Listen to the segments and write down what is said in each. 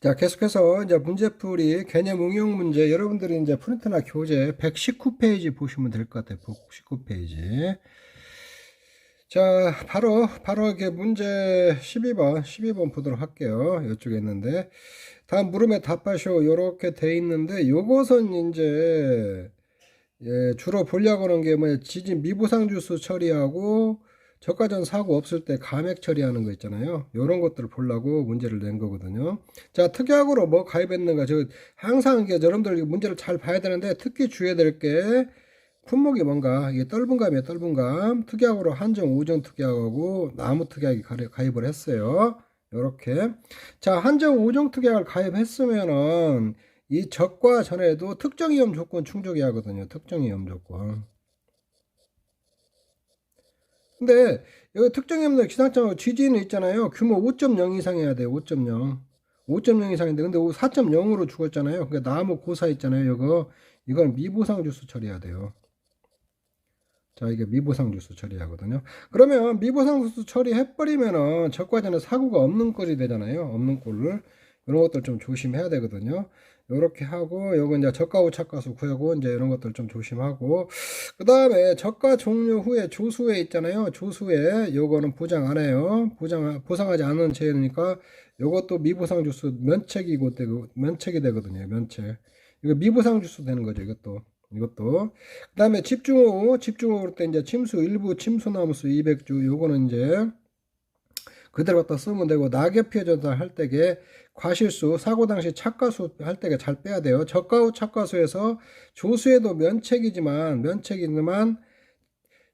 자, 계속해서 이제 문제풀이 개념 응용 문제 여러분들이 이제 프린트나 교재 119페이지 보시면 될 것 같아요. 119페이지. 자, 바로 이렇게 문제 12번 보도록 할게요. 이쪽에 있는데 다음 물음에 답하시오 요렇게 돼 있는데 요것은 이제 주로 보려고 하는 게 뭐냐 지진 미보상 주수 처리하고 저가전 사고 없을 때 감액 처리하는 거 있잖아요. 요런 것들을 보려고 문제를 낸 거거든요. 자, 특약으로 뭐 가입했는가 항상 이게 여러분들 문제를 잘 봐야 되는데 특히 주의해야 될 게 품목이 뭔가 이게 떫은감이에요. 떫은감 특약으로 한정 5종 특약하고 나무 특약이 가입을 했어요. 요렇게 자 한정 5종 특약을 가입했으면은 이 적과 전에도 특정 위험 조건 충족해야 하거든요. 특정 위험 조건. 근데 여기 특정 위험 기상청하고 지진은 있잖아요. 규모 5.0 이상 해야 돼요. 5.0. 5.0 이상인데 근데 4.0으로 죽었잖아요. 그러니까 나무 고사 있잖아요. 이건 미보상 주수 처리해야 돼요. 자, 이게 미보상 주수 처리하거든요. 그러면 미보상 주수 처리해버리면은 적과전에 사고가 없는 꼴이 되잖아요. 없는 꼴을. 이런 것들 좀 조심해야 되거든요. 요렇게 하고, 요거 이제 저가 오차가수 구하고, 이제 이런 것들 좀 조심하고, 그 다음에 저가 종료 후에 조수회 있잖아요. 조수회, 요거는 보장 안 해요. 보상하지 않은 재해니까, 요것도 미보상 주수 면책이 되거든요. 면책. 이거 미보상 주수 되는 거죠. 이것도. 그 다음에 집중호우 때 이제 일부 침수나무수 200주, 요거는 이제 그대로 갖다 쓰면 되고, 낙엽 피해 전달 때게 과실수, 사고 당시 착과수 할 때게 잘 빼야 돼요. 저가후 착과수에서 조수에도 면책이지만,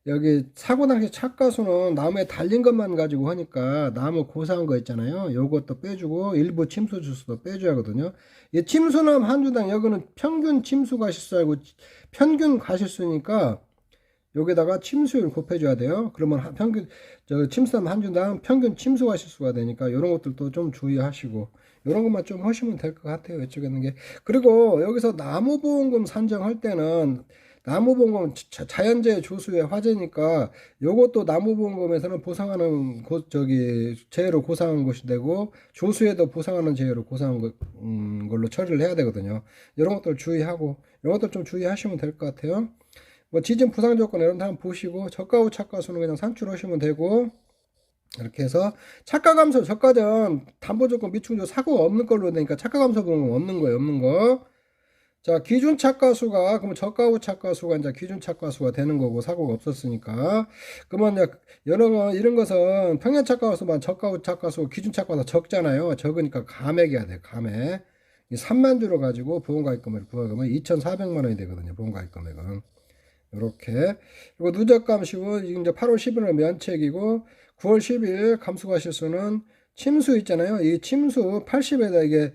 여기 사고 당시 착과수는 나무에 달린 것만 가지고 하니까 나무 고사한 거 있잖아요. 요것도 빼주고 일부 침수 주수도 빼줘야 하거든요. 이 침수남 한 주당 여기는 평균 침수 가실수하고 평균 가실수니까 여기다가 침수율 곱해줘야 돼요. 그러면 침수남 한 주당 평균 침수 가실수가 되니까 이런 것들도 좀 주의하시고 이런 것만 좀 하시면 될 것 같아요. 이쪽에 있는 게. 그리고 여기서 나무보험금 산정할 때는 나무보험금 자연재해 조수의 화재니까 요것도 나무보험금에서는 보상하는 재해로 고상한 것이 되고 조수에도 보상하는 재해로 고상한 걸로 처리를 해야 되거든요. 이런 것들 주의하고 이런 것들 좀 주의하시면 될 것 같아요. 뭐 지진 부상 조건 이런 거 한번 보시고 저가후 착과수는 그냥 산출하시면 되고 이렇게 해서 착가 감소 저가전 담보 조건 미충족 사고가 없는 걸로 되니까 착가 감소 보험은 없는 거예요. 없는 거. 자, 기준 착과수가, 그러면 저가후 착과수가 이제 기준 착과수가 되는 거고, 사고가 없었으니까. 그러면 이제, 이런 것은 평년 착과수만 저가후 착과수, 기준 착과수 적잖아요. 적으니까 감액해야 돼, 감액. 이 3만 주로 가지고 보험가입금을 부과하면 2,400만 원이 되거든요, 보험가입 금액은. 이렇게. 그리고 누적감시은 이제 8월 10일은 면책이고, 9월 10일 감수과실수는 침수 있잖아요. 이 침수 80에다 이게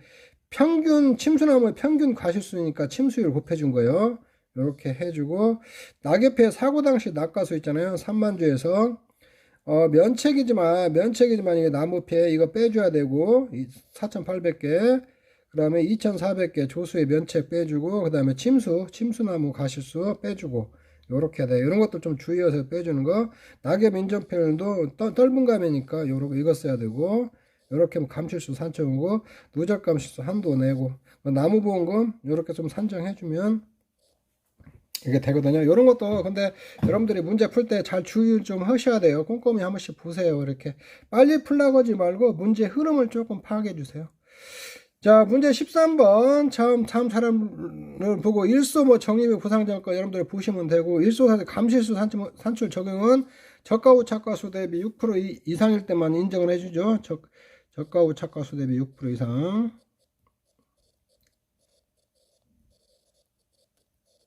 평균 침수나무 평균 과실수니까 침수율 곱해준 거예요. 이렇게 해주고 낙엽해 사고 당시 낙가수 있잖아요. 3만 주에서 면책이지만 이게 나무피해 이거 빼줘야 되고 4,800개 그 다음에 2,400개 조수의 면책 빼주고 그 다음에 침수나무 과실수 빼주고 요렇게 돼. 이런 것도 좀 주의해서 빼주는 거. 낙엽 인접표현도 떫은 감이니까 이거 써야 되고 이렇게 감실수 산정하고 누적 감실수 한도 내고 나무보험금 이렇게 좀 산정해주면 이게 되거든요. 이런 것도 근데 여러분들이 문제 풀 때 잘 주의 좀 하셔야 돼요. 꼼꼼히 한 번씩 보세요. 이렇게 빨리 풀라고 하지 말고 문제 흐름을 조금 파악해 주세요. 자, 문제 13번 참 사람을 보고 일소 뭐 정립의 보상정가 여러분들 보시면 되고 일소 감실수 산출 적용은 저가후 착과수 대비 6% 이상일 때만 인정을 해주죠. 저가후 착과수 대비 6% 이상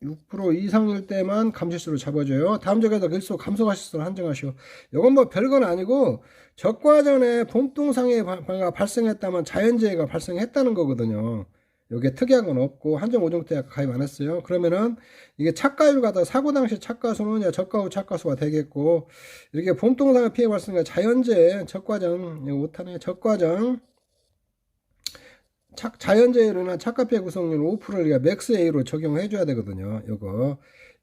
6% 이상일 때만 감실수를 잡아줘요. 다음 적에서 일소 감소가실수를 한정하시오. 이건 뭐 별건 아니고 적과전에 봄동상해가 발생했다면 자연재해가 발생했다는 거거든요. 여기에 특약은 없고 한정 5종 특약 가입 안 했어요. 그러면은 이게 착가율 가다 사고 당시 착가수는 저가후 착가수가 되겠고 이렇게 봄동상해 피해 발생한 자연재해 적과전 이거 못하네. 적과전 자연재해로나 착가피해 구성률 5%를 맥스 A로 적용해 줘야 되거든요.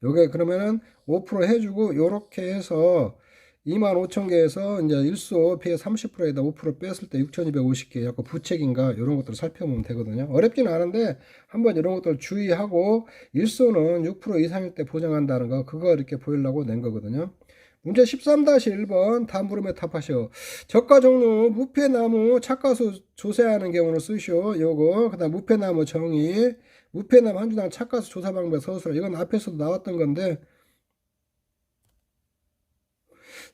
요게 그러면은 5% 해주고 요렇게 해서 25,000개에서 이제 일소 피해 30%에다 5% 뺐을 때 6,250개 약간 부책인가 이런 것들을 살펴보면 되거든요. 어렵지는 않은데 한번 이런 것들 주의하고 일소는 6% 이상일 때 보장한다는 거 그거 이렇게 보이려고 낸 거거든요. 문제 13-1번 다음 물음에 답하시오. 저가 종류 무패나무 착가수 조사하는 경우는 쓰시오. 요거 그다음 무패나무 정의 무패나무 한 주당 착가수 조사 방법 서술라. 이건 앞에서도 나왔던 건데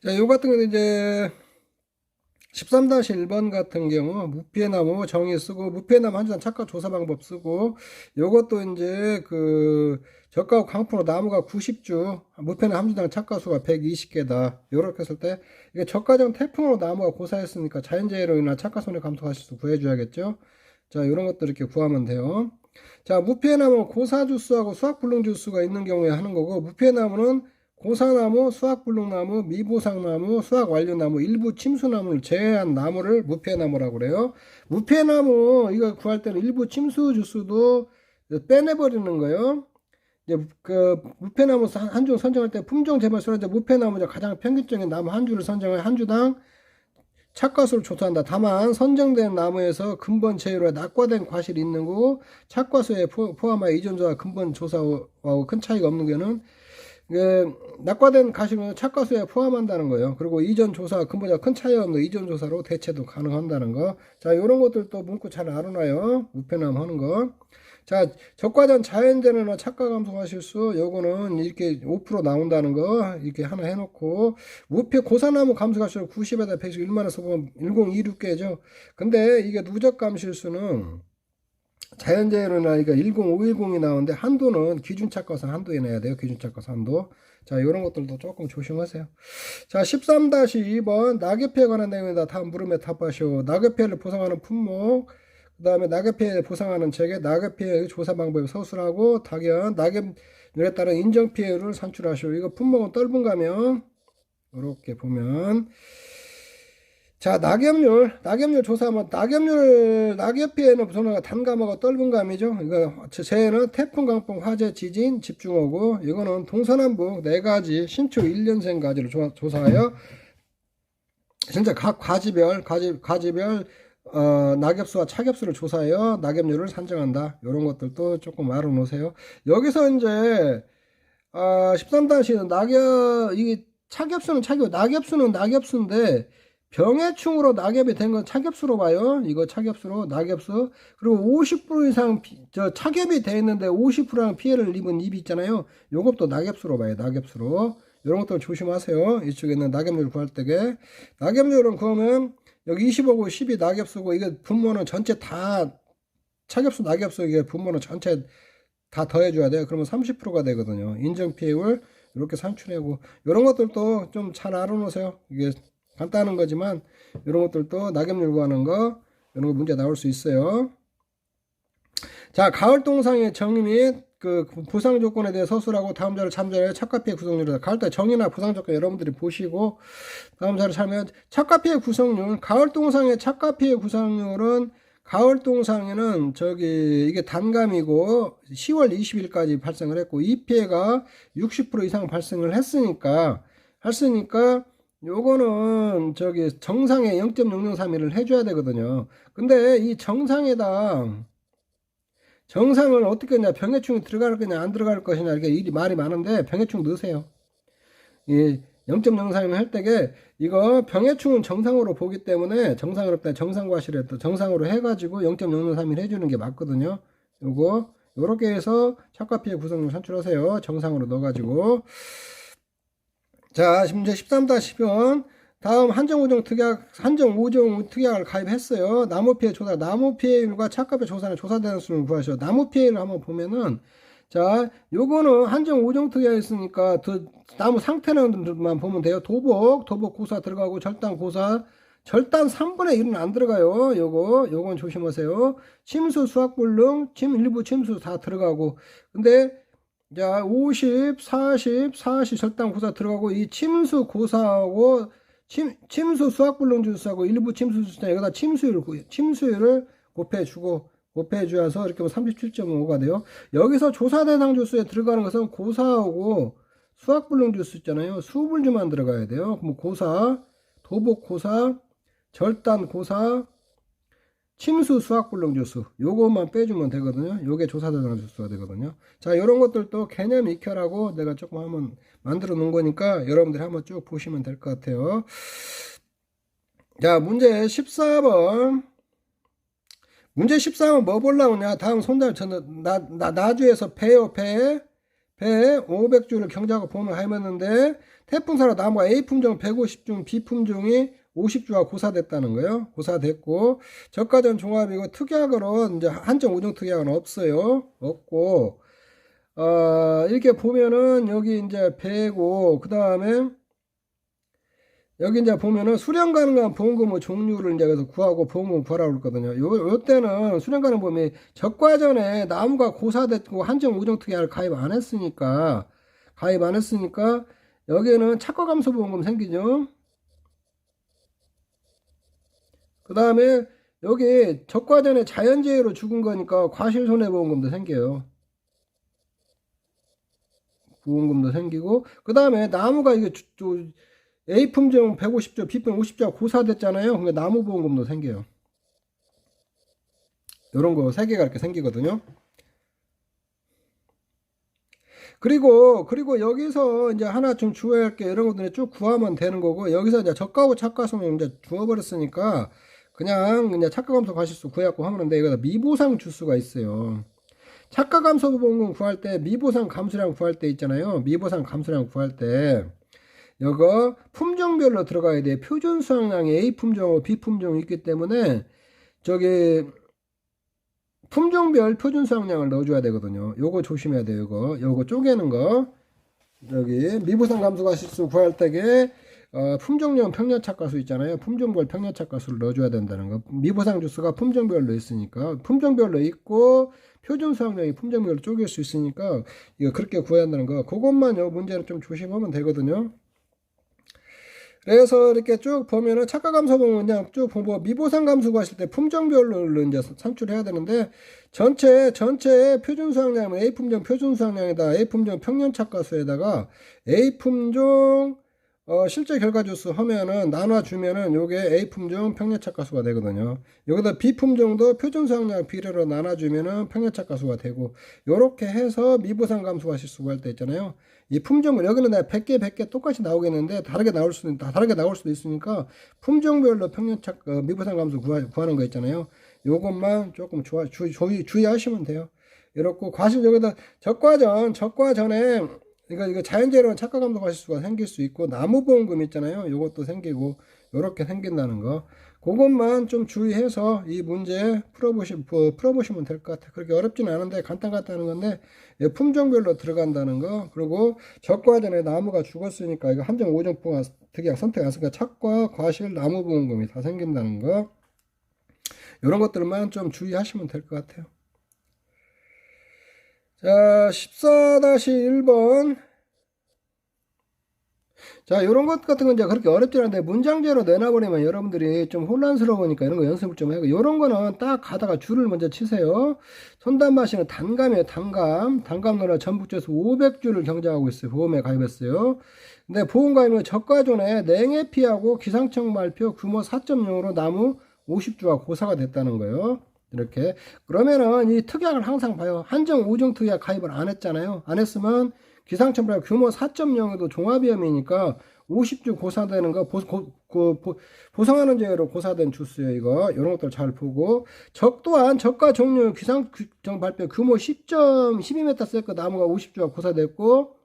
자, 요 같은 경우는 이제 13-1번 같은 경우 무패나무 정의 쓰고 무패나무 한 주당 착가 조사 방법 쓰고 요것도 이제 그 저가 강풍으로 나무가 90주 무패나무 한 주당 착가 수가 120개다 요렇게 했을 때 이게 저가적 태풍으로 나무가 고사했으니까 자연재해로 인한 착가 손해 감소하실 수 구해줘야겠죠. 자 요런 것들 이렇게 구하면 돼요. 자 무패나무 고사주수하고 수확불능주수가 있는 경우에 하는 거고 무패나무는 고사나무, 수확불능나무, 미보상나무, 수확완료나무, 일부 침수나무를 제외한 나무를 무패나무라고 그래요. 무패나무 이거 구할 때는 일부 침수주수도 빼내버리는 거예요. 이제 그 무패나무 한 주 선정할 때 품종 재벌수로 이제 무패나무가 가장 평균적인 나무 한 주를 선정해 한 주당 착과수를 조사한다. 다만 선정된 나무에서 근본 제외로 낙과된 과실이 있는 거고 착과수에 포함하여 이전조사 근본 조사하고 큰 차이가 없는 경우는 낙과된 가식은 착과수에 포함한다는 거예요. 그리고 이전 조사 근본자 큰 차이가 없는 이전 조사로 대체도 가능한다는 거. 자, 이런 것들도 문구 잘 알아놔요. 무패나무 하는 거. 자, 적과전 자연재해나 착과 감소하실 수 요거는 이렇게 5% 나온다는 거 이렇게 하나 해놓고 무패 고사나무 감소하실 수 90에다 100씩 1만에서 보면 1026개죠. 근데 이게 누적 감실수는 자연재해로나 이거 10510이 나오는데 한도는 기준착과선 한도에 내야 돼요. 기준착과선 한도. 자, 이런 것들도 조금 조심하세요. 자, 13-2번 낙엽피해에 관한 내용이다. 다음 물음에 답하시오. 낙엽피해를 보상하는 품목, 그 다음에 낙엽피해를 보상하는 체계, 낙엽피해 조사 방법을 서술하고 답변, 낙엽률에 따른 인정피해를 산출하시오. 이거 품목은 떫은가면 이렇게 보면 자, 낙엽률 조사하면 낙엽피해는 우선 단감하고 떫은감이죠. 이거 재해는 태풍, 강풍, 화재, 지진, 집중호우. 이거는 동서남북 4가지 신축 1년생 가지를 조사하여 진짜 각 과지별 낙엽수와 차겹수를 조사하여 낙엽률을 산정한다. 이런 것들도 조금 알아놓으세요. 여기서 이제 13-는 이게 차겹수는 낙엽수는 낙엽수인데 병해충으로 낙엽이 된 건 차겹수로 봐요. 이거 차겹수로 낙엽수. 그리고 50% 이상 차겹이 돼 있는데 50%랑 피해를 입은 잎이 있잖아요. 요것도 낙엽수로 봐요. 낙엽수로. 이런 것들 조심하세요. 이쪽에 있는 낙엽률 구할 때게. 낙엽률은 그러면 여기 25고 10이 낙엽수고 이게 분모는 전체 다 차겹수 낙엽수 이게 분모는 전체 다 더해줘야 돼요. 그러면 30%가 되거든요. 인정피해율 이렇게 산출하고 이런 것들도 좀 잘 알아놓으세요. 이게 간단한 거지만 이런 것들도 낙엽률 구하는 거 이런 거 문제 나올 수 있어요. 자, 가을 동상의 정의 및 그 보상 조건에 대해 서술하고 다음 자를 참조해 착과피해 구성률이다. 가을 때 정의나 보상 조건 여러분들이 보시고 다음 자를 참여 착과피해 구성률 가을 동상의 착과피해 구성률은 가을 동상에는 이게 단감이고 10월 20일까지 발생을 했고 이 피해가 60% 이상 발생을 했으니까 요거는 정상에 0.003일을 해줘야 되거든요. 근데 이 정상을 어떻게 하냐, 병해충이 들어갈 거냐 안 들어갈 것이냐 이렇게 일이 말이 많은데 병해충 넣으세요. 이 0.03일 할 때게 이거 병해충은 정상으로 보기 때문에 정상과실에 또 정상으로 해가지고 0.003일 해주는 게 맞거든요. 요렇게 해서 착과피해 구성률 산출하세요. 정상으로 넣어가지고. 자, 문제 13-10번. 다음 한정 5종 특약을 가입했어요. 나무 피해 조사, 나무 피해율과 착과피해 조사는 조사되는 수를 구하셔. 나무 피해를 한번 보면은, 자, 요거는 한정 5종 특약이 있으니까, 나무 상태만 보면 돼요. 도복 고사 들어가고, 절단 3분의 1은 안 들어가요. 요건 조심하세요. 침수, 수확불능, 일부 침수 다 들어가고, 근데, 자, 50, 40 절단 고사 들어가고 이 침수 고사하고 침수 수확불능 주수하고 일부 침수 주수자 여기다 침수율을 곱해주어서 이렇게 보면 37.5가 돼요. 여기서 조사 대상 주수에 들어가는 것은 고사하고 수학불능 주스 있잖아요. 수불주만 들어가야 돼요. 그럼 고사, 도복고사, 절단고사, 침수 수학불능 주스 요것만 빼주면 되거든요. 요게 조사대상 주스가 되거든요. 자, 요런 것들도 개념 익혀라고 내가 조금 한번 만들어 놓은 거니까 여러분들이 한번 쭉 보시면 될 것 같아요. 자, 문제 14번. 문제 14번 뭐 보려고 하냐? 다음 손잡이 저는 나주에서 배요, 배 500주를 경작하고 보험을 하였는데 태풍사로 나무가 A품종 150중, B품종이 50주가 고사됐다는 거예요. 고사됐고 저가전 종합이고 특약으로 이제 한정 우정 특약은 없어요. 없고 이렇게 보면은 여기 이제 배고 그다음에 여기 이제 보면은 수령 가능한 보험금의 종류를 이제 그래서 구하고 보험금 구하라고 그랬거든요. 요 때는 수령 가능 보험이 적과전에 나무가 고사됐고 한정 우정 특약을 가입 안 했으니까 여기에는 착과 감소 보험금 생기죠. 그 다음에 여기 적과전에 자연재해로 죽은 거니까 과실손해보험금도 생겨요. 보험금도 생기고 그 다음에 나무가 이게 A품종 150조, B품종 50조가 고사됐잖아요. 그러니까 나무보험금도 생겨요. 요런 거 3개가 이렇게 생기거든요. 그리고 여기서 이제 하나 좀 주어야 할 게 이런 것들을 쭉 구하면 되는 거고 여기서 이제 저가고 착과손을 이제 주어버렸으니까 그냥 착과감소 과실수 구해갖고 하는데 여기다 미보상 주수가 있어요. 착과감소보험금 구할 때 미보상 감수량 구할 때 있잖아요. 미보상 감수량 구할 때 이거 품종별로 들어가야 돼. 표준 수확량이 A품종하고 B품종이 있기 때문에 저기 품종별 표준 수확량을 넣어줘야 되거든요. 요거 조심해야 돼요. 요거 쪼개는 거. 여기 미보상 감소과실수 구할 때에 품종용 평년착과수 있잖아요. 품종별 평년착과수를 넣어줘야 된다는 거. 미보상 주수가 품종별로 있으니까 품종별로 있고 표준 수확량이 품종별로 쪼갤 수 있으니까 이거 그렇게 구해야 한다는 거. 그것만 요 문제는 좀 조심하면 되거든요. 그래서 이렇게 쭉 보면은 착과감소보험은 그냥 쭉 보고 미보상 감소 하실 때 품종별로 이제 산출해야 되는데 전체 표준 수확량은 A품종 표준 수확량에다 A품종 평년 착과수에다가 A품종 실제 결과주수 하면은 나눠주면은 요게 A품종 평년 착과수가 되거든요. 여기다 B품종도 표준 수확량 비례로 나눠주면은 평년 착과수가 되고 요렇게 해서 미보상 감소가 실수가 할 때 있잖아요. 이 품종을 여기는 내가 100개 똑같이 나오겠는데 다르게 나올 수도 있으니까 품종별로 평년착 미보상 감소 구하는 거 있잖아요. 요것만 조금 주의하시면 돼요. 이렇고 과실 여기다 적과전에 이거 자연재해로는 착과감소 과실수가 생길 수 있고 나무보험금 있잖아요. 요것도 생기고 요렇게 생긴다는 거. 그것만 좀 주의해서 이 문제 풀어보시면 될 것 같아요. 그렇게 어렵진 않은데 간단하다는 건데 품종별로 들어간다는 거. 그리고 적과전에 나무가 죽었으니까 이거 한정 5종 특약 선택 안 했으니까 착과 과실 나무보험금이 다 생긴다는 거. 이런 것들만 좀 주의하시면 될 것 같아요. 자, 14-1번. 자, 요런 것 같은 건 이제 그렇게 어렵지 않은데 문장제로 내놔버리면 여러분들이 좀 혼란스러우니까 이런 거 연습을 좀 하고 요런 거는 딱 가다가 줄을 먼저 치세요. 손담마시는 단감이에요. 단감 노라 전북주에서 500주를 경작하고 있어요. 보험에 가입했어요. 근데 보험 가입은 적과전에 냉해피하고 기상청 발표 규모 4.0으로 나무 50주가 고사가 됐다는 거예요. 이렇게 그러면은 이 특약을 항상 봐요. 한정 5종 특약 가입을 안 했잖아요. 안 했으면 기상청발 규모 4.0에도 종합위험이니까 50주 고사되는 거 보상하는 제외로 고사된 주스예요. 이거 이런 것들 잘 보고 또한 적과 종류 기상청 발표 규모 12m 세크 나무가 50주가 고사됐고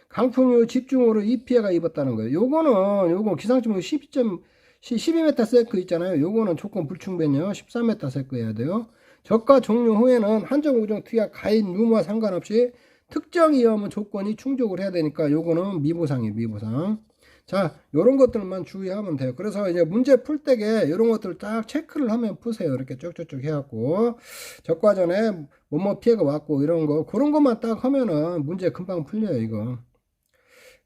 강풍유 집중호로 이 피해가 입었다는 거예요. 요거 기상청 12m 세크 있잖아요. 요거는 조건 불충분해요. 13m 세크 해야 돼요. 적과 종류 후에는 한정 우정 특약 가입 유무와 상관없이 특정 위험은 조건이 충족을 해야 되니까 요거는 미보상이에요. 미보상. 자, 요런 것들만 주의하면 돼요. 그래서 이제 문제 풀 때에 요런 것들 딱 체크를 하면 푸세요. 이렇게 쭉쭉쭉 해갖고 적과전에 뭐뭐 피해가 왔고 이런 거 그런 것만 딱 하면은 문제 금방 풀려요. 이거.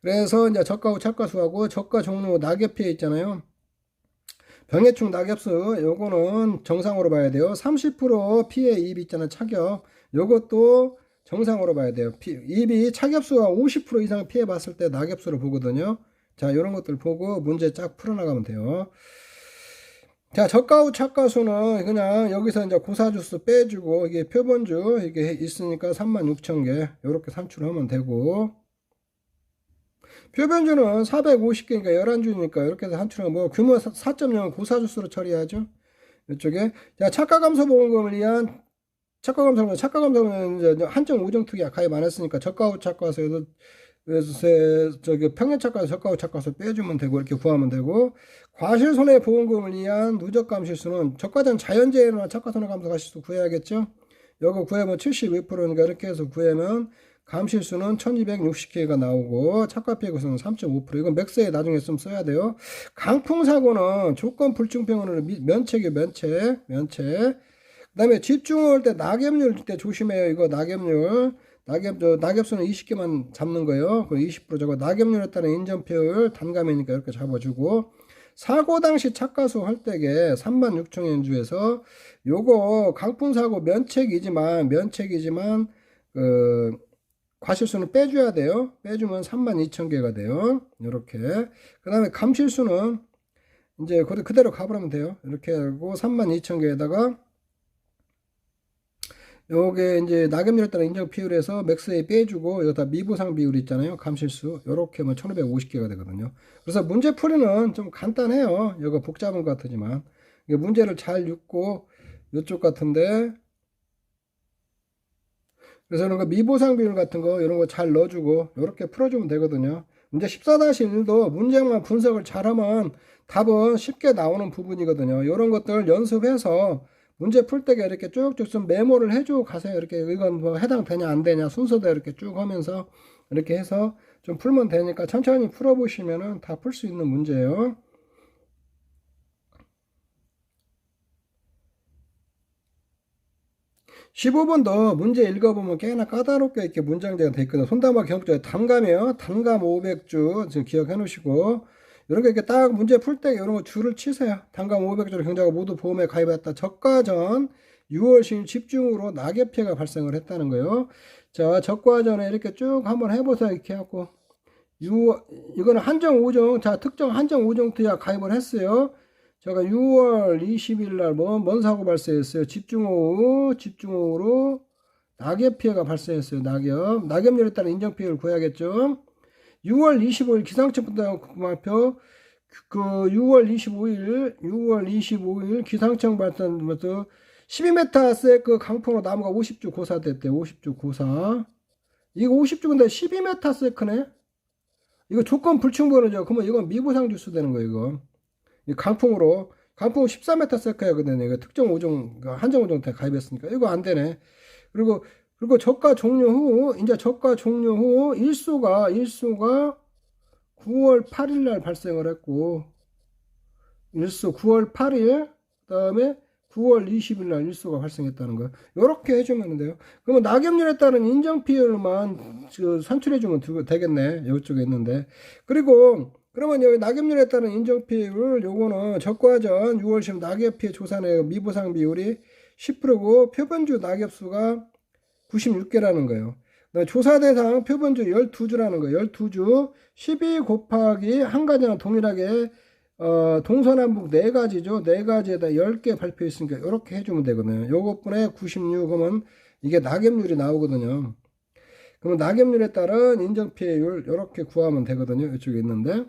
그래서 이제 적과후 착과수하고 적과 종류 낙엽 피해 있잖아요. 병해충 낙엽수 요거는 정상으로 봐야 돼요. 30% 피해 이입 있잖아요. 착엽. 요것도 정상으로 봐야 돼요. 입이 착엽수가 50% 이상 피해 봤을 때 낙엽수를 보거든요. 자, 이런 것들 보고 문제 쫙 풀어나가면 돼요. 자, 저가 착가수는 그냥 여기서 이제 고사주수 빼주고, 이게 표본주, 이게 있으니까 36,000개, 요렇게 산출하면 되고, 표본주는 450개니까 11주니까 이렇게 해서 산출하면 뭐, 규모 4.0 고사주수로 처리하죠. 이쪽에. 자, 착가감소보험금을 위한, 착가감소는 이제 한정 우정특이 가입 안 했으니까 저가 착가수에서 저기 평균착가서 저가 착가서 빼주면 되고 이렇게 구하면 되고, 과실손해보험금을 위한 누적감실수는 저가전 자연재해나 착가손해감소가실수 구해야겠죠. 요거 구하면 72%니까 이렇게 해서 구하면 감실수는 1260개가 나오고 착가피해고수는 3.5%. 이건 맥스에 나중에 좀 써야 돼요. 강풍사고는 조건 불충병원으로 면책이에요. 면책. 그 다음에 집중할 때 낙엽률 때 조심해요. 이거 낙엽률. 낙엽수는 20개만 잡는 거예요. 그리고 20% 적어. 낙엽률에 따른 인정표율 단감이니까 이렇게 잡아주고, 사고 당시 착가수 할 때게 36,000엔 주에서 요거 강풍사고 면책이지만 과실수는 빼줘야 돼요. 빼주면 32,000개가 돼요. 이렇게. 그 다음에 감실수는 이제 그대로 가버리면 돼요. 이렇게 하고 32,000개에다가 요게 이제 낙엽률에 따라 인정 비율에서 맥스에 빼주고, 이거 다 미보상 비율 있잖아요. 감실수. 요렇게 하면 1550개가 되거든요. 그래서 문제 풀이는 좀 간단해요. 이거 복잡한 것 같지만. 문제를 잘 읽고, 요쪽 같은데. 그래서 이런 거 미보상 비율 같은 거, 이런 거 잘 넣어주고, 요렇게 풀어주면 되거든요. 문제 14-1도 문제만 분석을 잘하면 답은 쉽게 나오는 부분이거든요. 이런 것들 연습해서 문제 풀 때가 이렇게 쭉쭉 좀 메모를 해주고 가세요. 이렇게 이건 뭐 해당되냐 안 되냐 순서대로 이렇게 쭉 하면서 이렇게 해서 좀 풀면 되니까 천천히 풀어보시면은 다 풀 수 있는 문제예요. (15번도) 문제 읽어보면 꽤나 까다롭게 이렇게 문장제가 돼 있거든요. 손담아 경적에 단감이에요. 단감 500주 지금 기억해 놓으시고, 이런 거 이렇게 딱 문제 풀 때 이런 거 줄을 치세요. 단감 500주를 경자가 모두 보험에 가입했다. 저가 전 6월 10일 집중으로 낙엽 피해가 발생을 했다는 거예요. 자, 저가 전에 이렇게 쭉 한번 해보세요. 이렇게 해갖고 이거는 한정 5종, 자, 특정 한정 5종 투자 가입을 했어요. 제가 6월 20일 날 뭔 사고 발생했어요. 집중호우로 낙엽 피해가 발생했어요. 낙엽률에 따른 인정 피해를 구해야겠죠. 6월 25일 기상청부터 발표, 6월 25일 기상청 발표부터 12m 그 강풍으로 나무가 50주 고사됐대. 50주 고사. 이거 50주 근데 12m네? 이거 조건 불충분이죠. 그러면 이건 미보상 주수 되는 거예요, 이거. 이 강풍 14m야 거든요. 이거 특정 5종, 한정 5종 가입했으니까. 이거 안 되네. 그리고 저가 종료 후, 이제 저가 종료 후 일소가 9월 8일 날 발생을 했고, 일소 9월 8일, 그 다음에 9월 20일 날 일소가 발생했다는 거예요. 이렇게 해주면 돼요. 그러면 낙엽률에 따른 인정 피해율만 산출해주면 되겠네. 이쪽에 있는데. 그러면 여기 낙엽률에 따른 인정 피해율, 요거는 적과 전 6월 10일 낙엽 피해 조사내 미보상 비율이 10%고, 표본주 낙엽수가 96개라는 거예요. 조사 대상 표본주 12주라는 거예요. 12주 12 곱하기 한 가지랑 동일하게 동서남북 4가지죠. 4가지에다 10개 발표했으니까 이렇게 해주면 되거든요. 요것분에 96 그러면 이게 낙엽률이 나오거든요. 그러면 낙엽률에 따른 인정피해율 이렇게 구하면 되거든요. 이쪽에 있는데,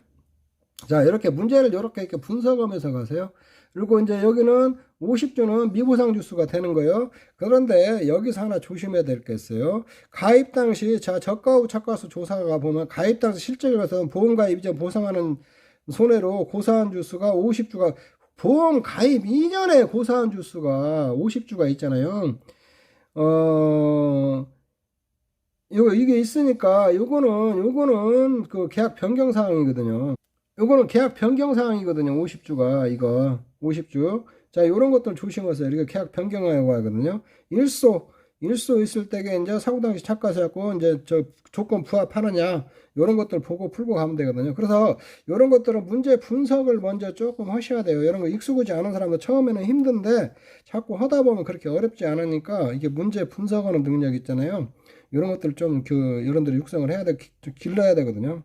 자, 이렇게 문제를 이렇게 분석하면서 가세요. 그리고 이제 여기는 50주는 미보상 주수가 되는 거예요. 그런데 여기서 하나 조심해야 될 게 있어요. 가입 당시, 자, 저가 후 착가수 조사가 보면 가입 당시 실적에 가서 보험 가입 이전 보상하는 손해로 고사한 주수가 50주가, 보험 가입 이전에 고사한 주수가 50주가 있잖아요. 이게 있으니까 요거는 그 계약 변경 사항이거든요. 요거는 계약 변경 사항이거든요. 50주가 이거 50주. 자, 요런 것들 조심하세요. 이렇게 계약 변경하고 하거든요. 일소 있을 때게 이제 사고 당시 착가세였고 이제 저 조건 부합하느냐 요런 것들 보고 풀고 가면 되거든요. 그래서 요런 것들은 문제 분석을 먼저 조금 하셔야 돼요. 이런 거 익숙하지 않은 사람도 처음에는 힘든데 자꾸 하다 보면 그렇게 어렵지 않으니까 이게 문제 분석하는 능력 있잖아요. 이런 것들 좀 여러분들이 육성을 해야 좀 길러야 되거든요.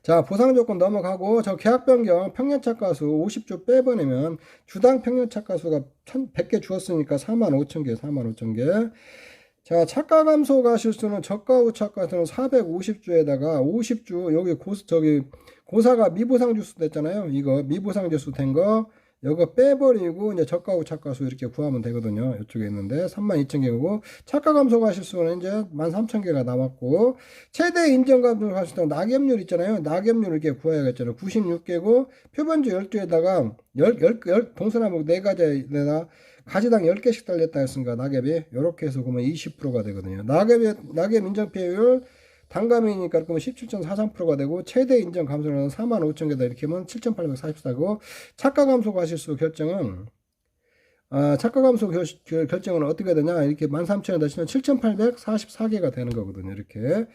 자, 보상 조건 넘어가고, 저 계약 변경 평년착과수 50주 빼버리면 주당 평년착과수가 100개 주었으니까 45,000개, 45,000개. 자, 착가 감소가 실수는 저가 후 착가수는 450주에다가 50주, 여기 고사가 미보상 주수 됐잖아요. 이거 미보상 주수 된 거, 이거 빼버리고 이제 저가 후 착가수 이렇게 구하면 되거든요. 이쪽에 있는데 32,000개고, 착가 감소가 실수는 이제 13,000개가 나왔고, 최대 인정 감소 실수는 낙엽률 있잖아요. 낙엽률 이렇게 구해야겠잖아요. 96개고, 표본주 12에다가 동서남북 4가지에다 가지당 10개씩 달렸다 했으니까 낙엽이 요렇게 해서 그러면 20%가 되거든요. 낙엽 인정 피해율 단감이니까 그러면 17.43%가 되고, 최대 인정 감소는 45,000개다 이렇게 하면 7,844고, 착가 감소 과실수 결정은 착가 감소 결정은 어떻게 되냐, 이렇게 13,000에다 치면 7,844개가 되는 거거든요. 이렇게.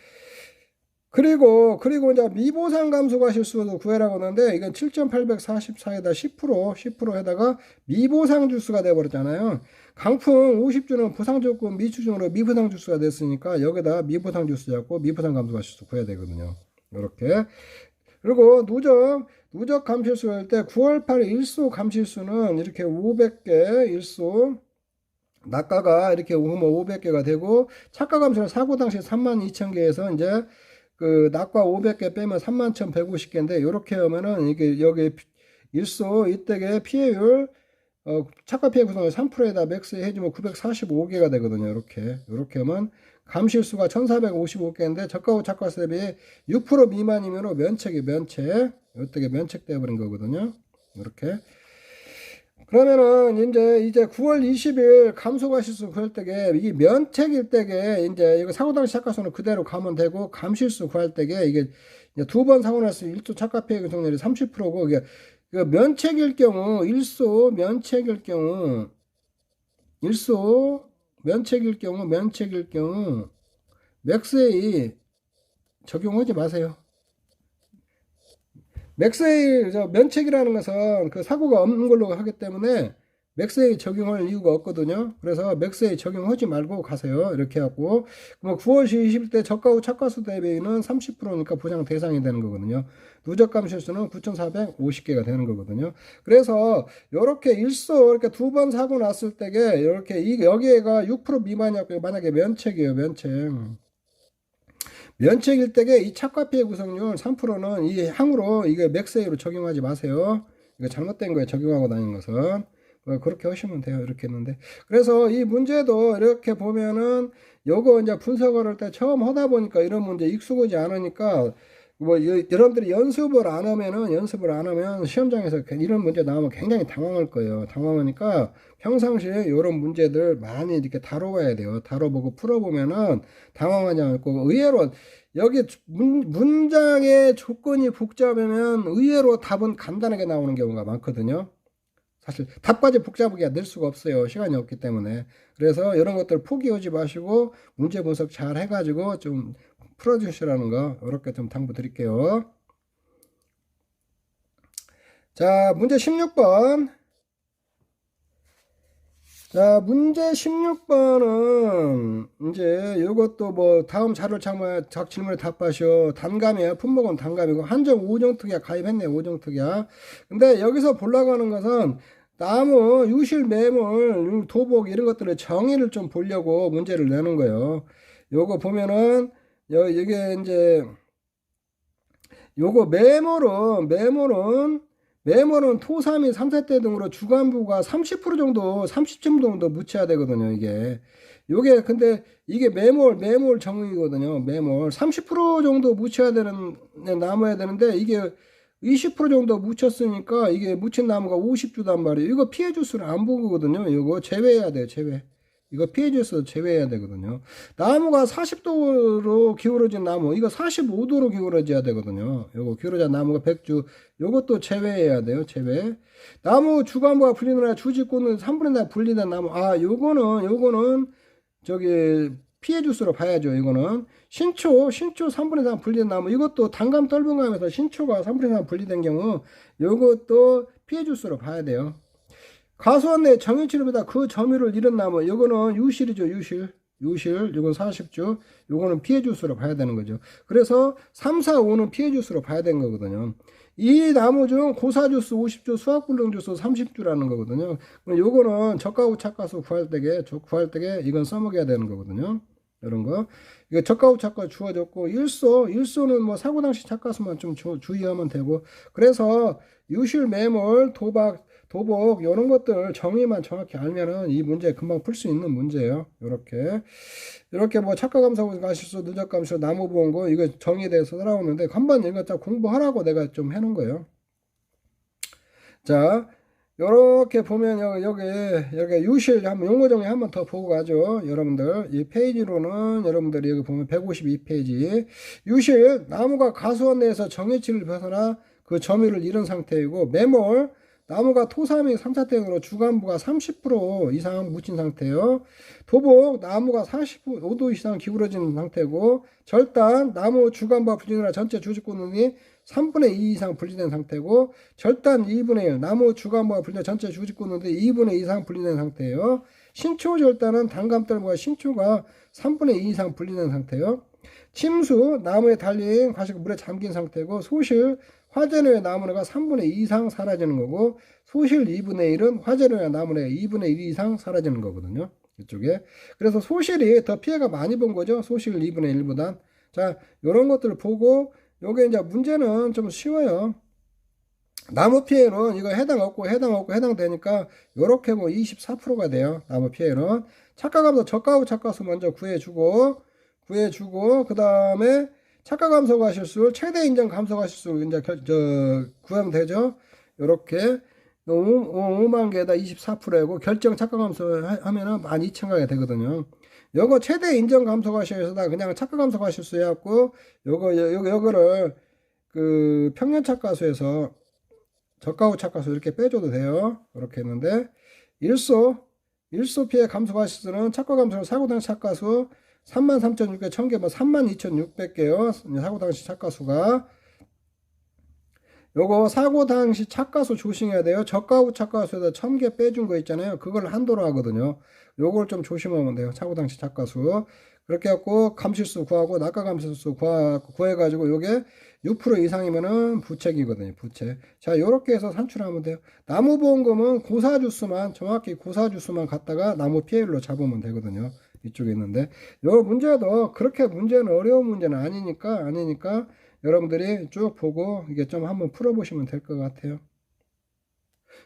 그리고 이제 미보상 감소 과실수도 구해라고 하는데, 이건 7,844에다 10%에다가 미보상 주수가 돼버렸잖아요. 강풍 50주는 보상 조건 미추중으로 미보상 주수가 됐으니까 여기다 미보상 주수 잡고 미보상 감소 과실수 구해야 되거든요. 이렇게. 그리고 누적 감실수 할 때 9월 8일 일소 감실수는 이렇게 500개 일소, 낙가가 이렇게 500개가 되고, 착가 감소는 사고 당시 32,000개에서 이제 그 낙과 500개 빼면 31,150개인데, 요렇게 하면은 이게 여기 일소 이때의 피해율 착가 피해 구성을 3%에다 맥스 해주면 945개가 되거든요. 이렇게 하면 감실수가 1,455개인데 저가 후 착가세 대비 6% 미만이면 면책. 이때게 면책되어 버린 거거든요. 이렇게. 그러면은 이제 9월 20일 감소과실수 구할 때게, 이게 면책일 때게 이제 이거 사고 당시 착가수는 그대로 가면 되고, 감실수 구할 때게 이게 두 번 사고 났을 때 1조 착가 피해 구성률이 30%고, 이게 면책일 경우 면책일 경우 맥스에이 적용하지 마세요. 맥스에이 면책이라는 것은 그 사고가 없는 걸로 하기 때문에 맥스에이 적용할 이유가 없거든요. 그래서 맥스에이 적용하지 말고 가세요. 이렇게 하고, 그럼 9월 20일 때 저가 후 착가수 대비는 30%니까 보장 대상이 되는 거거든요. 누적 감실수는 9,450개가 되는 거거든요. 그래서 요렇게 일소 이렇게 두 번 사고 났을 때게 이렇게 여기에가 6% 미만이었고, 만약에 면책이에요. 면책일 때게 이 착가 피해 구성률 3%는 이 항으로 이게 맥스에이로 적용하지 마세요. 이거 잘못된 거예요. 적용하고 다니는 것은. 그렇게 하시면 돼요. 이렇게 했는데. 그래서 이 문제도 이렇게 보면은 요거 이제 분석을 할 때 처음 하다 보니까 이런 문제 익숙하지 않으니까, 뭐 여러분들이 연습을 안 하면 시험장에서 이런 문제 나오면 굉장히 당황할 거예요. 당황하니까 평상시에 이런 문제들 많이 이렇게 다뤄봐야 돼요. 다뤄보고 풀어보면은 당황하지 않고, 의외로 여기 문장의 조건이 복잡하면 의외로 답은 간단하게 나오는 경우가 많거든요. 사실 답까지 복잡하게 낼 수가 없어요. 시간이 없기 때문에. 그래서 이런 것들 포기하지 마시고 문제 분석 잘 해가지고 좀 풀어주시라는 거 이렇게 좀 당부드릴게요. 자, 문제 16번. 자, 문제 16번은 이제 이것도 뭐 다음 자료를 참고해 각 질문에 답하시오. 단감이에요. 품목은 단감이고 한정 5종 특약 가입했네. 5종 특약. 근데 여기서 보려고 하는 것은 나무, 유실, 매물, 도복 이런 것들의 정의를 좀 보려고 문제를 내는 거예요. 요거 보면은 이게 이제 요거 매물은 토3이 3세대 등으로 주간부가 30% 정도, 30점 정도 묻혀야 되거든요, 이게. 요게, 근데 이게 매몰 정의거든요, 매몰. 30% 정도 묻혀야 남아야 되는데, 이게 20% 정도 묻혔으니까, 이게 묻힌 나무가 50주단 말이에요. 이거 피해 주수를 안 본 거거든요, 이거 제외해야 돼요, 제외. 이거 피해 주수 제외해야 되거든요. 나무가 40도로 기울어진 나무, 이거 45도로 기울어져야 되거든요. 요거 기울어진 나무가 100주, 요것도 제외해야 돼요, 제외. 나무 주간부가 분리되나 주직구는 3분의 1 분리된 나무, 요거는 저기 피해 주수로 봐야죠. 이거는 신초 3분의 3 분리된 나무, 이것도 단감 떫은 감에서 신초가 3분의 3 분리된 경우 요것도 피해 주수로 봐야 돼요. 가수원 내 정유치료보다 그 점유를 잃은 나무, 이거는 유실이죠, 유실. 유실, 이건 40주, 요거는 피해 주수로 봐야 되는 거죠. 그래서 3, 4, 5는 피해 주수로 봐야 되는 거거든요. 이 나무 중 고사주수 50주, 수확불능주수 30주라는 거거든요. 그럼 요거는 저가후 착가수 구할 때게 이건 써먹어야 되는 거거든요. 이런 거. 이거 저가후 착가 주어졌고, 일소는 뭐 사고 당시 착가수만 좀 주의하면 되고, 그래서 유실, 매몰, 도복, 이런 것들 정의만 정확히 알면은 이 문제 금방 풀 수 있는 문제예요. 이렇게 뭐 착가감소, 가실수, 누적감소, 나무보험고, 이거 정의에 대해서 따라오는데, 한번 이거 딱 공부하라고 내가 좀 해놓은 거예요. 자, 요렇게 보면 여기 유실 한번 용어 정의 한번 더 보고 가죠. 여러분들 이 페이지로는 여러분들이 여기 보면 152페이지 유실 나무가 가수원 내에서 정해치를 벗어나 그 점유를 잃은 상태이고, 매몰 나무가 토사미 3차땡으로 주간부가 30% 이상 묻힌 상태요. 도복 나무가 45도 이상 기울어진 상태고, 절단 나무 주간부가 분리되나 전체 주직구능이 3분의 2 이상 분리된 상태고, 절단 2분의 1 나무 주간부가 분리된 전체 주직구능이 2분의 2 이상 분리된 상태예요. 신초 절단은 단감떨과 신초가 3분의 2 이상 분리된 상태예요. 침수 나무에 달린 과실이 물에 잠긴 상태고, 소실 화재로의 나무가 3분의 2 이상 사라지는 거고, 소실 2분의 1은 화재로의 나무의 2분의 1 이상 사라지는 거거든요. 이쪽에. 그래서 소실이 더 피해가 많이 본 거죠. 소실 2분의 1보단. 자, 요런 것들을 보고, 요게 이제 문제는 좀 쉬워요. 나무 피해는 이거 해당 없고 해당되니까 요렇게 뭐 24%가 돼요. 나무 피해는. 착가감소 저가후 착가수 먼저 구해주고, 그 다음에 착가감소가 실수, 최대 인정 감소가 실수 이제 구하면 되죠. 요렇게 5만 개에다 24%고 결정 착가감소 하면은 12,000가게 되거든요. 요거 최대 인정 감소가 실수다 그냥 착가감소가 실수 해갖고 요거를 그 평년 착가수에서 저가후 착가수 이렇게 빼줘도 돼요. 이렇게 했는데 일소 피해 감소가 실수는 착가감소는 사고당시 착가수 33,600개 1000개 뭐 32,600개요. 사고당시 착가수가 요거 사고당시 착가수 조심해야 돼요. 저가후 착가수에다 1000개 빼준 거 있잖아요. 그걸 한도로 하거든요. 요걸 좀 조심하면 돼요. 사고당시 착가수 그렇게 해갖고 감실수 구하고 낙가감실수 구해가지고 요게 6% 이상이면은 부책이거든요. 부책. 자, 요렇게 해서 산출하면 돼요. 나무보험금은 정확히 고사주수만 갖다가 나무 피해율로 잡으면 되거든요. 이쪽에 있는데 요 문제도 그렇게 문제는 어려운 문제는 아니니까 여러분들이 쭉 보고 이게 좀 한번 풀어보시면 될 것 같아요.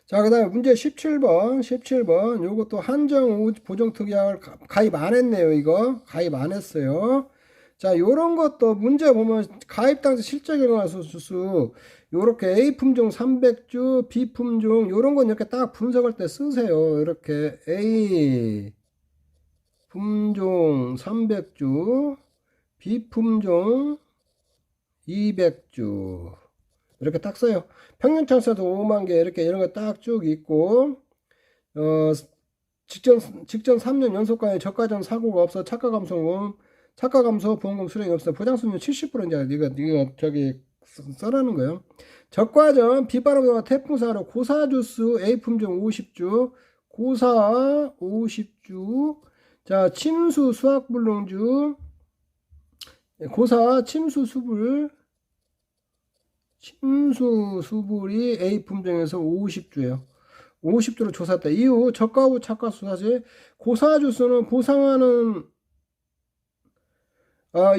자, 그 다음에 문제 17번 요것도 한정 보정특약을 가입 안 했네요. 이거 가입 안 했어요. 자, 요런 것도 문제 보면 가입 당시 실제 경과수수 요렇게 A 품종 300주 B 품종 요런 건 이렇게 딱 분석할 때 쓰세요. 이렇게 A 품종 300주 B 품종 200주 이렇게 딱 써요. 평균 찬스도 5만 개 이렇게 이런 거 딱 쭉 있고, 직전 3년 연속간에 저가전 사고가 없어 착가 감소 보험금 수령이 없어 보장 수익률 70% 이제 이거 저기 써라는 거예요. 적과전 비바람과 태풍사로 고사주수 A 품종 50주 고사 50주 자 침수 수확불능주 고사 침수 수불이 A 품종에서 50주예요. 50주로 조사했다. 이후 저가후 착가수 사실 고사주수는 보상하는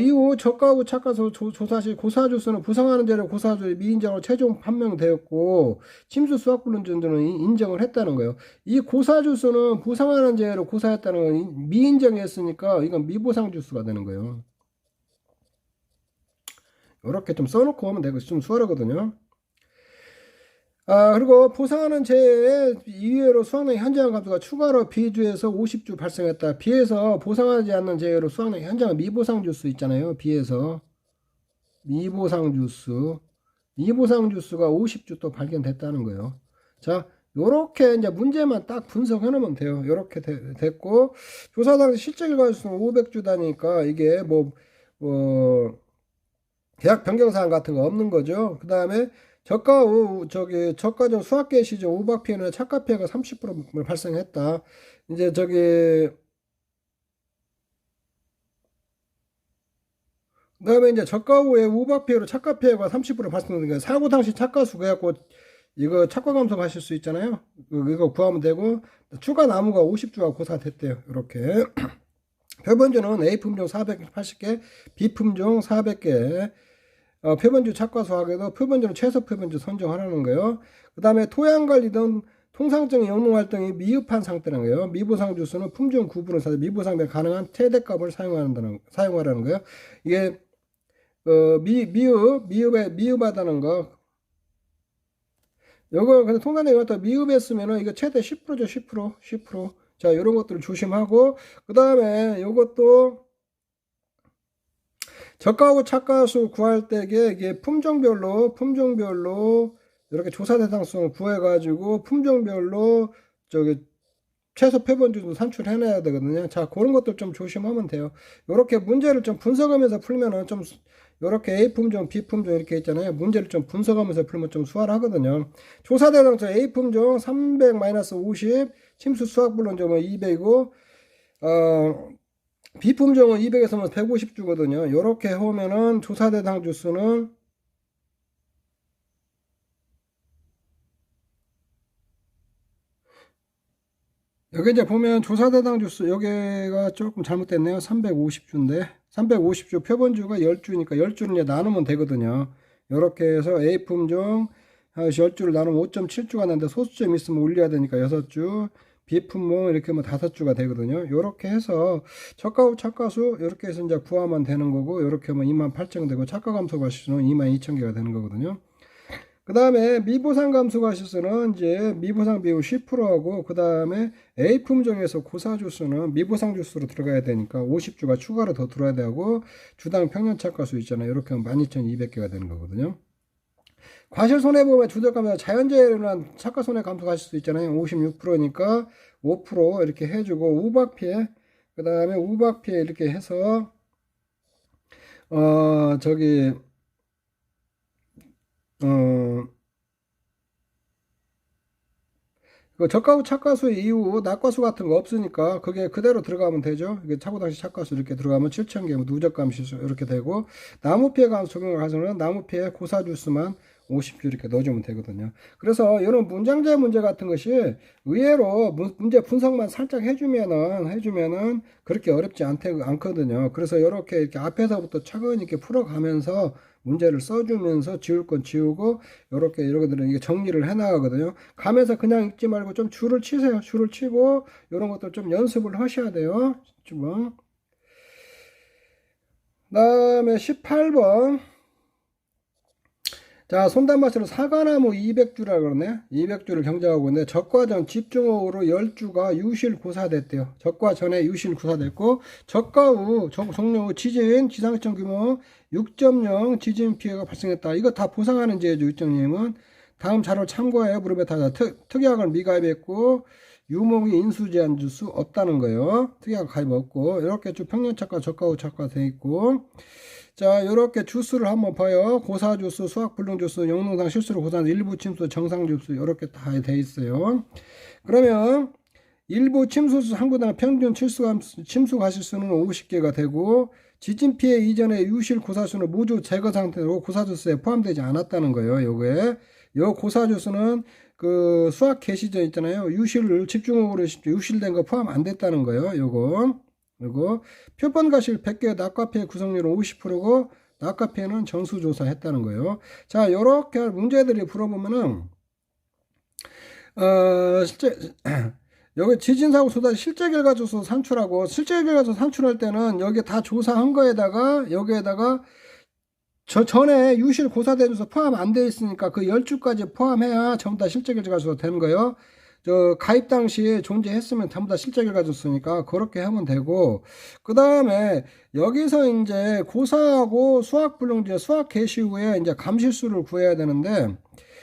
이후 저가후 착가수 조사 시 고사주수는 보상하는 재료 고사주 미인정으로 최종 판명되었고 침수 수확불능주는 인정을 했다는 거예요. 이 고사주수는 보상하는 재료 고사했다는 건 미인정했으니까 이건 미보상주수가 되는 거예요. 이렇게 좀 써놓고 하면 되고 좀 수월하거든요. 그리고 보상하는 재해에 이외로 수확량 현장 감소가 추가로 B주에서 50주 발생했다. B에서 보상하지 않는 재해로 수확량 현장은 미보상주수 있잖아요. B에서 미보상주수가 50주 또 발견됐다는 거예요. 자, 요렇게 이제 문제만 딱 분석해 놓으면 돼요. 요렇게 됐고 조사 당시 실제 결과수는 500주다니까 이게 계약 변경사항 같은 거 없는 거죠. 그 다음에 저가전 수확계 시즌 우박 피해는 착가 피해가 30% 발생했다. 이제 그다음에 이제 저가 후에 우박 피해로 착가 피해가 30% 발생되니까 사고 당시 착가수 그래갖고 이거 착과 감소하실 수 있잖아요. 이거 구하면 되고 추가 나무가 50주가 고사됐대요. 이렇게 표본주는 A 품종 480개, B 품종 400개. 표본주 착과수 하게도 표본주는 최소 표본주 선정하라는 거예요. 그 다음에 토양 관리 등 통상적인 영농 활동이 미흡한 상태라는 거예요. 미보상 주수는 품종 구분을 사서 미보상에 가능한 최대값을 사용하라는 거예요. 이게 미흡하다는 거. 요거 근데 통상적으로 갖다 미흡했으면은 이거 최대 10%죠. 10%. 자, 이런 것들을 조심하고 그 다음에 요것도 저가하고 착가수 구할 때 이게 품종별로 이렇게 조사 대상성을 구해가지고 품종별로 저기 최소 표본주도 산출해내야 되거든요. 자, 그런 것들 좀 조심하면 돼요. 이렇게 문제를 좀 분석하면서 풀면은 좀 이렇게 A 품종, B 품종 이렇게 있잖아요. 문제를 좀 분석하면서 풀면 좀 수월하거든요. 조사 대상성 A 품종 300-50, 침수 수학 불론점은 200이고 B 품종은 200에서 150 주거든요. 이렇게 해오면은 조사 대상 주수는 여기 이제 보면 조사 대상 주수 여기가 조금 잘못됐네요. 350주인데 350주 표본주가 10주니까 10주를 이제 나누면 되거든요. 이렇게 해서 A 품종 10주를 나누면 5.7주가 나는데 소수점 있으면 올려야 되니까 6주, B 품종 이렇게 하면 5주가 되거든요. 이렇게 해서 저가후 착가수 이렇게 해서 이제 구하면 되는 거고 이렇게 하면 28,000개 되고 착가 감소 과실수는 22,000개가 되는 거거든요. 그 다음에 미보상 감소 과실수는 이제 미보상 비율 10%하고 그 다음에 A 품종에서 고사 주수는 미보상 주수로 들어가야 되니까 50주가 추가로 더 들어야 되고 주당 평년 착가수 있잖아요. 이렇게 하면 12,200개가 되는 거거든요. 과실 손해보험의 주택가면 자연재해로는 착가 손해 감소 과실수 있잖아요. 56%니까 5% 이렇게 해주고 우박 피해 그 다음에 우박 피해 이렇게 해서 저기 그 저가후 착가수 이후 낙과수 같은 거 없으니까 그게 그대로 들어가면 되죠. 이게 차고 당시 착가수 이렇게 들어가면 7,000개 누적 감시수 이렇게 되고 나무 피해 감소 적용을 가서는 나무 피해 고사 주수만 50주 이렇게 넣어주면 되거든요. 그래서 이런 문장제 문제 같은 것이 의외로 문제 분석만 살짝 해주면은 그렇게 어렵지 않거든요. 그래서 이렇게 앞에서부터 차근히 이렇게 풀어가면서 문제를 써주면서 지울 건 지우고 이렇게 이게 정리를 해 나가거든요. 가면서 그냥 읽지 말고 좀 줄을 치세요. 줄을 치고 이런 것들 좀 연습을 하셔야 돼요. 좀. 그다음에 18번. 자, 손단마씨로 사과나무 200주라 그러네. 200주를 경작하고 있는데 적과전 집중호우로 10주가 유실 고사됐대요. 적과 전에 유실 고사됐고 적과 후 종료 후 지진 지상시청 규모 6.0 지진 피해가 발생했다. 이거 다 보상하는 제죠. 유정님은 다음 자료를 참고해요. 무릎에 타자 특약을 미가입했고 유목이 인수제한 줄 수 없다는 거예요. 특약 가입 없고 이렇게 쭉 평년착과 적과 후 착과 돼 있고 자, 이렇게 주수를 한번 봐요. 고사 주수, 수학 불능 주수, 영농상 실수로 고사한 일부 침수, 정상 주수 이렇게 다 돼 있어요. 그러면 일부 침수수 항구당 평균 침수 과실수는 50개가 되고 지진 피해 이전의 유실 고사수는 모두 제거 상태로 고사주수에 포함되지 않았다는 거예요. 요거에 요 고사주수는 그 수학 개시전 있잖아요. 유실을 집중호우로 유실된 거 포함 안 됐다는 거예요. 요거 표본 과실 100개 낙과피해 구성률은 50%고 낙과피해는 전수조사 했다는 거예요. 자, 요렇게 문제들이 풀어보면은 실제 여기 지진사고 수다 실제 결과조서 산출하고 실제 결과조서 산출할 때는 여기 다 조사한 거에다가 여기에다가 전에 유실 고사대조서 포함 안 돼 있으니까 그 10주까지 포함해야 전부 다 실제 결과조서 되는 거예요. 가입 당시에 존재했으면 전부 다 실제 결과줬으니까 그렇게 하면 되고 그 다음에 여기서 이제 고사하고 수학 불능제 수학 개시 후에 이제 감실수를 구해야 되는데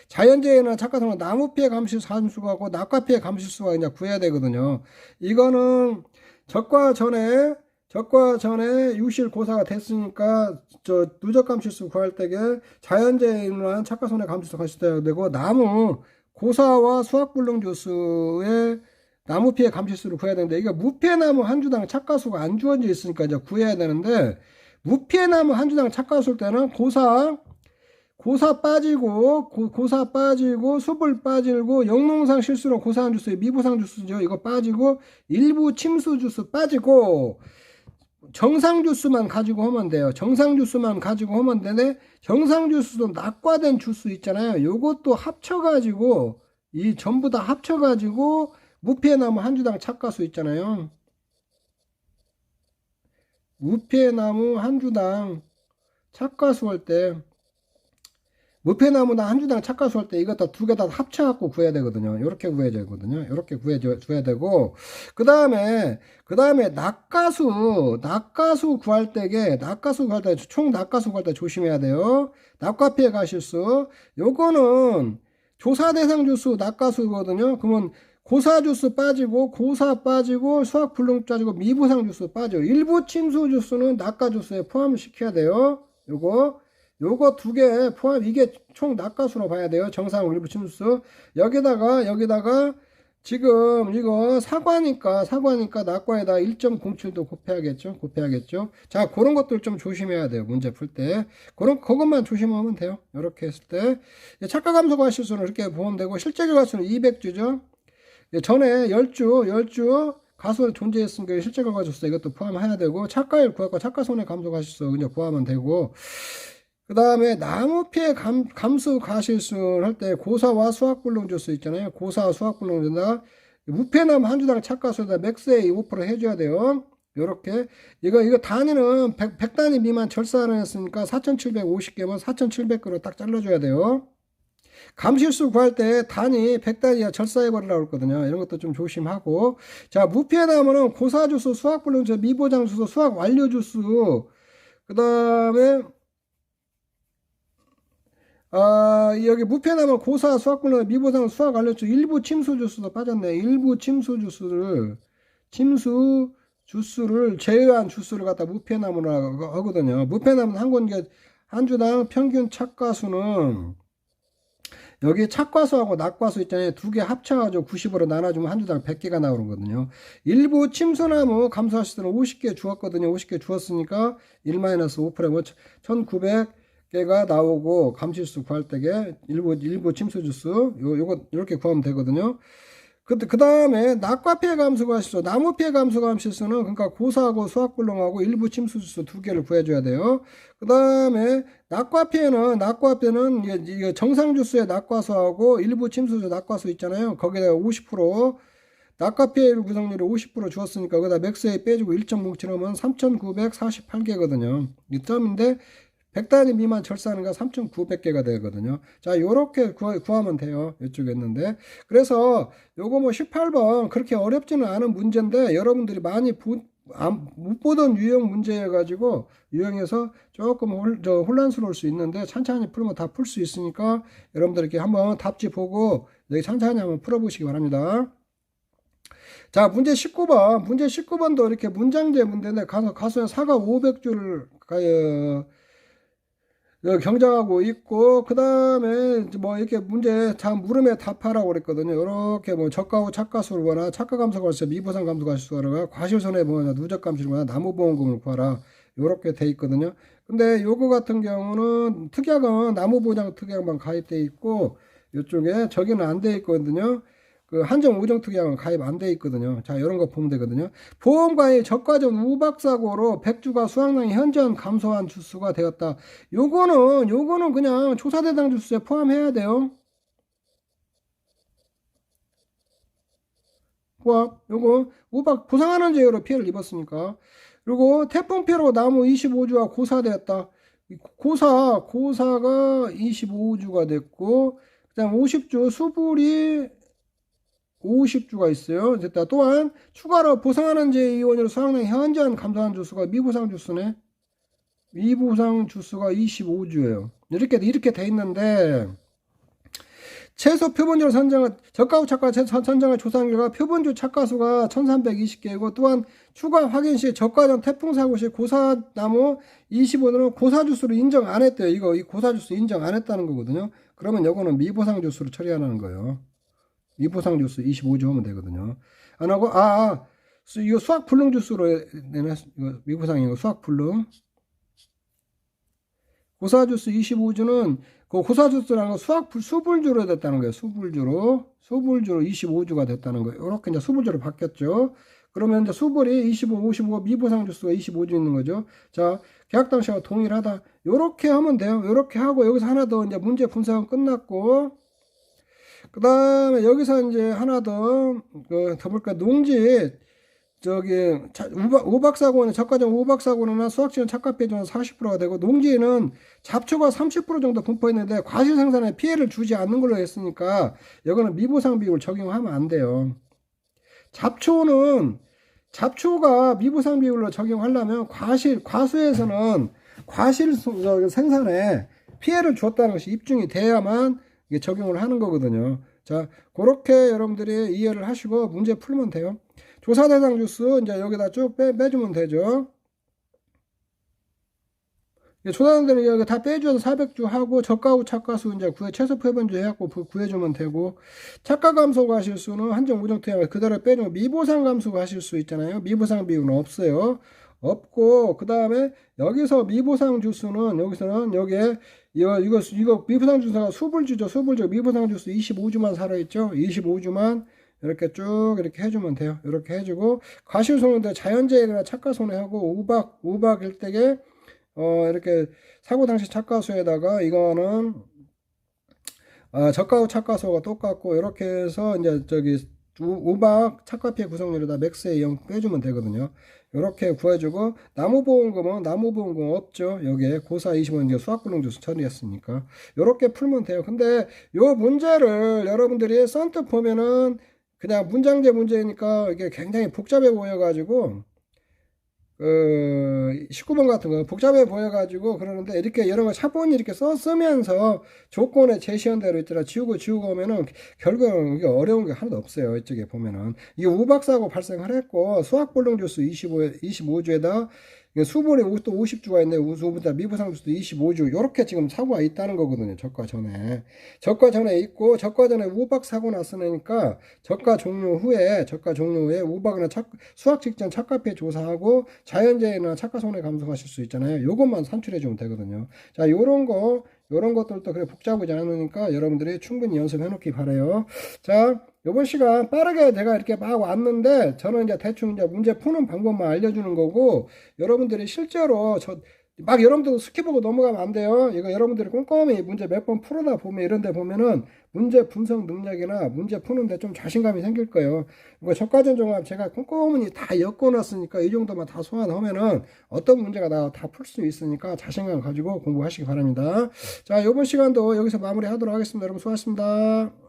자연재해나 착가상은 나무 피해 감실수 함수하고 낙과 피해 감실수가 이제 구해야 되거든요. 이거는 적과 전에 유실 고사가 됐으니까 누적 감실수 구할 때게 자연재해나 착가손해 감실수 가실때야 되고 나무 고사와 수학불능주수의 나무 피해 감실수를 구해야 되는데 이게 무피해 나무 한 주당 착가수가 안 주어져 있으니까 이제 구해야 되는데 무피해나무 한 주당 착가했을 때는 고사 빠지고 고사 빠지고 수불 빠지고 영농상 실수로 고사한 주스 미보상 주스죠. 이거 빠지고 일부 침수 주스 빠지고 정상 주스만 가지고 하면 돼요. 정상 주스만 가지고 하면 되네. 정상 주스도 낙과된 주스 있잖아요. 요것도 합쳐가지고 이 전부 다 합쳐가지고 무피해나무 한 주당 착가수 있잖아요. 무피해나무 한 주당 착가수 할 때 무패나무나 한 주당 착가수 할 때 이거 다 두 개 다 합쳐갖고 구해야 되거든요. 이렇게 구해야 되거든요. 이렇게 구해줘야 되고, 그 다음에 낙가수 구할 때 총 낙가수 구할 때 조심해야 돼요. 낙과피해 가실수. 요거는 조사 대상 주수 낙가수거든요. 그러면 고사 주수 빠지고, 고사 빠지고, 수학 불능 빠지고, 미보상 주수 빠져. 일부 침수 주수는 낙가 주수에 포함시켜야 돼요. 요거 두 개 포함, 이게 총 낙가수로 봐야 돼요. 정상 일부 침수. 여기다가 지금 이거 사과니까 낙과에다 1.07도 곱해야겠죠. 자, 그런 것들 좀 조심해야 돼요. 문제 풀 때. 그것만 조심하면 돼요. 이렇게 했을 때. 착가감소가 실수는 이렇게 보면 되고, 실제 결과수는 200주죠. 전에 10주 가수 존재했으니까 실제 결과수수 이것도 포함해야 되고, 착가율 구할까 착가손해 감소가 실수 그냥 구하면 되고, 그 다음에 나무 피해 감수 가실수를 할 때 고사와 수학불능 주수 있잖아요. 고사와 수학불능 준다. 무패나무 한 주당 착가수에다 맥스에 5% 해줘야 돼요. 요렇게. 이거 단위는 100단위 미만 절사를 했으니까 4750개면 4700개로 딱 잘라줘야 돼요. 감실수 구할 때 단위 100단위야 절사해버리라고 했거든요. 이런 것도 좀 조심하고. 자, 무피해나무는 고사주수, 수학불능주수, 미보장주수, 수학완료주수, 그 다음에 여기 무패나무 고사 수학불능 미보상 수학 알려주 일부 침수 주스도 빠졌네. 일부 침수 주스를 제외한 주스를 갖다 무패나무라고 하거든요. 무패나무는 한 주당 평균 착과수는 여기 착과수하고 낙과수 있잖아요. 두 개 합쳐가지고 90으로 나눠주면 한 주당 100개가 나오거든요. 일부 침수나무 감소하실 때는 50개 주었거든요. 50개 주었으니까 1-5%면 1900개가 나오고, 감실수 구할 때게 일부 침수 주수 요거 이렇게 구하면 되거든요. 그 다음에 낙과 피해 감소 가실수, 나무 피해 감소 감실수는 그러니까 고사하고 수학불능하고 일부 침수 주수 두 개를 구해줘야 돼요. 그 다음에 낙과 피해는 이게 정상 주수의 낙과수하고 일부 침수 주수 낙과수 있잖아요. 거기다가 50% 낙과 피해율 구성률이 50% 주었으니까 거기다 맥스에 빼주고 1.07하면 3948개거든요. 이 점인데 100단위 미만 절사하는 거 3900개가 되거든요. 자, 요렇게 구하면 돼요. 이쪽에 있는데. 그래서 요거 뭐 18번 그렇게 어렵지는 않은 문제인데 여러분들이 많이 못 보던 유형 문제여가지고 유형에서 조금 혼란스러울 수 있는데 천천히 풀면 다 풀 수 있으니까 여러분들 이렇게 한번 답지 보고 여기 천천히 한번 풀어보시기 바랍니다. 자, 문제 19번도 이렇게 문장제 문제인데 가수는 사과 500주를 경장하고 있고, 그 다음에 뭐 이렇게 문제 물음에 답하라고 그랬거든요. 이렇게 뭐 저가후 착가수를 구하라, 착가감소 가실수, 미보상 감소 가실수 구하라, 과실손해 보거나 누적 감시를 구하라, 나무보험금을 구하라, 이렇게 돼 있거든요. 근데 요거 같은 경우는 특약은 나무보장 특약만 가입돼 있고, 이쪽에 저기는 안 돼 있거든요. 그 한정 우정 특약은 가입 안 돼 있거든요. 자, 이런 거 보면 되거든요. 보험가의 저가전 우박사고로 백주가 수확량이 현저한 감소한 주수가 되었다. 요거는 그냥 조사 대상 주수에 포함해야 돼요. 요거 우박 보상하는 제외로 피해를 입었으니까. 그리고 태풍 피해로 나무 25주가 고사되었다. 고사가 25주가 됐고, 그다음 50주 수불이 50주가 있어요. 됐다. 또한 추가로 보상하는 제2원으로 수확량이 현저한 감소한 주수가 미보상 주수네. 미보상 주수가 25주예요. 이렇게 돼 있는데, 최소 표본주를 선정한 저가후 착가 선정한 조사한 결과 표본주 착가수가 1320개이고, 또한 추가 확인 시 저가전 태풍 사고 시 고사나무 25원으로 고사주수를 인정 안 했대요. 이 고사주수 인정 안 했다는 거거든요. 그러면 요거는 미보상 주수로 처리하는 거예요. 미보상 주수 25주 하면 되거든요. 안 하고, 이거 수학 불능 주수로 내네. 이거 미보상이고 수학 불능. 고사주수 25주는 그 고사주수라는 건 수불주로 됐다는 거예요. 수불주로 25주가 됐다는 거예요. 이렇게 이제 수불주로 바뀌었죠. 그러면 이제 수불이 25, 55, 미보상 주수가 25주 있는 거죠. 자, 계약 당시와 동일하다. 요렇게 하면 돼요. 요렇게 하고 여기서 하나 더 이제 문제 분석은 끝났고, 그 다음에 여기서 이제 하나 더 볼까 농지 우박사고는 저가점 우박사고나 수확지는 착각비중은 40%가 되고, 농지는 잡초가 30% 정도 분포했는데 과실생산에 피해를 주지 않는 걸로 했으니까 이거는 미보상 비율 적용하면 안 돼요. 잡초가 미보상 비율로 적용하려면 과수에서는 과실 생산에 피해를 줬다는 것이 입증이 돼야만 이게 적용을 하는 거거든요. 자, 그렇게 여러분들이 이해를 하시고 문제 풀면 돼요. 조사 대상 주수 이제 여기다 쭉 빼주면 되죠. 조사장들은 여기 다 빼줘서 400주 하고 저가후 착가수 이제 최소 표본주 해갖고 구해주면 되고, 착가 감소 가실 수는 한정 우정 투여 그대로 빼주면 미보상 감소 가실 수 있잖아요. 미보상 비율은 없어요. 없고, 그 다음에 여기서 미보상 주수는 여기서는 여기에 이거 미보상 주수가 수불주죠. 수불주 미보상 주수 25주만 살아있죠. 25주만 이렇게 쭉 이렇게 해주면 돼요. 이렇게 해주고, 과실손해인데 자연재해나 착가손해하고 우박 일대에 이렇게 사고 당시 착가수에다가 이거는 저가 후 착가수가 똑같고, 이렇게 해서 이제 우박 착가피해 구성률에다 맥스에 0 빼주면 되거든요. 이렇게 구해주고, 나무보험금은 없죠. 여기에 고사 20원 이제 수학불능주수 처리했으니까 이렇게 풀면 돼요. 근데 요 문제를 여러분들이 선뜻 보면은 그냥 문장제 문제니까 이게 굉장히 복잡해 보여가지고 19번 같은 거 복잡해 보여가지고 그러는데, 이렇게 여러 거 차분히 이렇게 쓰면서 조건에 제시한 대로 있더라 지우고 오면은 결국은 이게 어려운 게 하나도 없어요. 이쪽에 보면은 이게 우박사고 발생을 했고, 수학불능주수 25주에다 수분이 또 50주가 있네. 우수부터 미부상주수도 25주. 이렇게 지금 사고가 있다는 거거든요. 저가 전에 있고, 저가 전에 우박 사고 났으니까 저가 종료 후에 우박이나 수확 직전 착가피해 조사하고 자연재해나 착가손해 감소하실 수 있잖아요. 요것만 산출해 주면 되거든요. 자, 요런 것들도 그래 복잡하지 않으니까 여러분들이 충분히 연습해 놓기 바래요. 자, 요번 시간 빠르게 내가 이렇게 막 왔는데, 저는 이제 대충 이제 문제 푸는 방법만 알려주는 거고, 여러분들이 실제로 여러분들도 스킵 보고 넘어가면 안 돼요. 이거 여러분들이 꼼꼼히 문제 몇 번 풀어다 보면 이런 데 보면은 문제 분석 능력이나 문제 푸는데 좀 자신감이 생길 거예요. 이거 저가전 종합 제가 꼼꼼히 다 엮어놨으니까 이 정도만 다 소환하면은 어떤 문제가 다 풀 수 있으니까 자신감 가지고 공부하시기 바랍니다. 자, 이번 시간도 여기서 마무리하도록 하겠습니다. 여러분 수고하셨습니다.